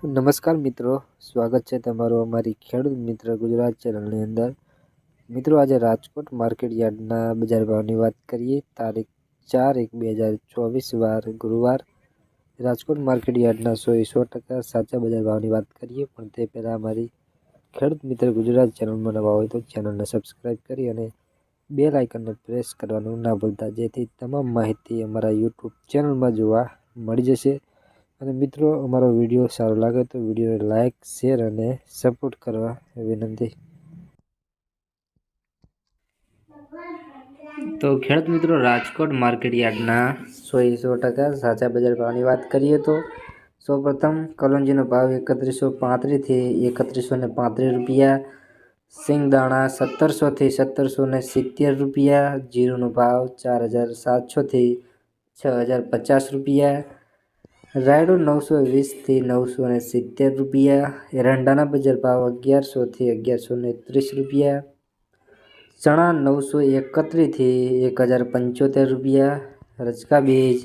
નમસ્કાર મિત્રો, સ્વાગત છે તમારું અમારી ખેડૂત મિત્ર ગુજરાત ચેનલની અંદર। મિત્રો, આજે રાજકોટ માર્કેટ યાર્ડના બજાર ભાવની વાત કરીએ। તારીખ 4/1/2024 વાર ગુરુવાર। રાજકોટ માર્કેટ યાર્ડના 100% સાચા બજાર ભાવની વાત કરીએ, પણ તે પહેલાં અમારી ખેડૂત મિત્ર ગુજરાત ચેનલમાં નવા હોય તો ચેનલને સબસ્ક્રાઈબ કરી અને બેલ આઇકનને પ્રેસ કરવાનું ના ભૂલતા, જેથી તમામ માહિતી અમારા યુટ્યુબ ચેનલમાં જોવા મળી જશે। અને મિત્રો, અમારો વિડીયો સારો લાગે તો વિડીયોને લાઇક, શેર અને સપોર્ટ કરવા વિનંતી। તો ખેડૂત મિત્રો, રાજકોટ માર્કેટ યાર્ડના 100% સાચા બજાર ભાવની વાત કરીએ તો સૌપ્રથમ કલોંજીનો ભાવ 3135 થી 3135 રૂપિયા, સિંગદાણા 1700 થી 1770 રૂપિયા, જીરુંનો ભાવ 4700 થી 6050 રૂપિયા, રાયડો 920 થી 970 રૂપિયા, એરંડાના બજાર ભાવ 1100 થી 1130 રૂપિયા, ચણા 931 થી 1075 રૂપિયા, રચકા બીજ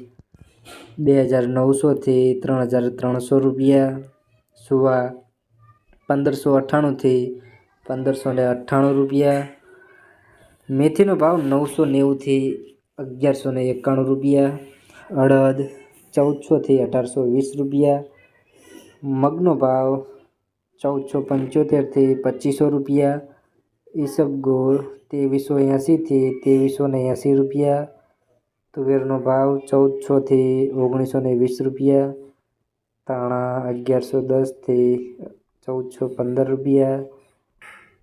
2900 થી 3300 રૂપિયા, સુવા 1598 થી 1598 રૂપિયા, મેથીનો ભાવ 990 થી 1191 રૂપિયા, અડદ 1400 થી 1820 રૂપિયા, મગનો ભાવ 1475 થી 2500 રૂપિયા, ઈસબગોળ 2380 થી 2380 રૂપિયા, તુવેરનો ભાવ 1400 થી 1920 રૂપિયા, ધાણા 1110 થી 1415 રૂપિયા,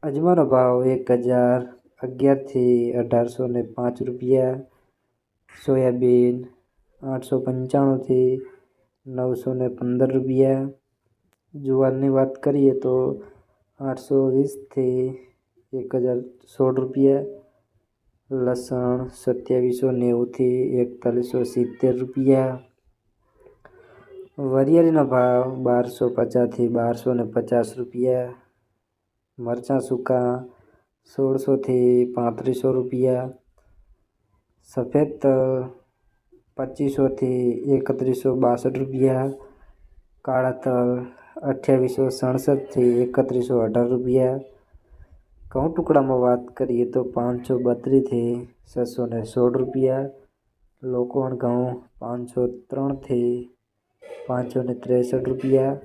અજમાનો ભાવ 1011 થી 1805 રૂપિયા, સોયાબીન 895 થી 915 રૂપિયા, જુવારની વાત કરીએ તો 820 થી 1016 રૂપિયા, લસણ 2790 થી 4170 રૂપિયા, વરિયાળીનો ભાવ 1250 થી 1250 રૂપિયા, મરચાં સૂકા 1600 થી 3500 રૂપિયા, સફેદ તલ 2500 થી 3162 રૂપિયા, કાળા તલ 2867 થી 3118 રૂપિયા, ઘઉં ટુકડામાં વાત કરીએ તો 532 થી 616 રૂપિયા, લોકોણ ઘઉં 503 થી 563 રૂપિયા,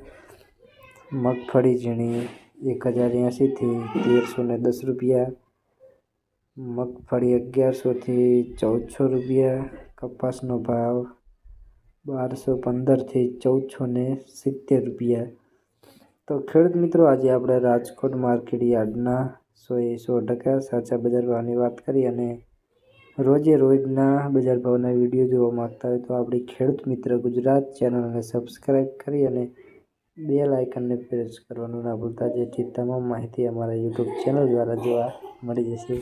મગફળી ઝીણી 1080 થી 1310 રૂપિયા, મગફળી 1100 થી 1400 રૂપિયા, કપાસનો ભાવ 1215 થી 1470 રૂપિયા। તો ખેડૂત મિત્રો, આજે આપણે રાજકોટ માર્કેટ યાર્ડના 100% સાચા બજાર ભાવની વાત કરી, અને રોજે રોજના બજાર ભાવના વિડીયો જોવા માંગતા હોય તો આપણી ખેડૂત મિત્ર ગુજરાત ચેનલને સબસ્ક્રાઈબ કરી અને બેલ આઇકનને પ્રેસ કરવાનું ના ભૂલતા, જેથી તમામ માહિતી અમારા યુટ્યુબ ચેનલ દ્વારા જોવા મળી જશે।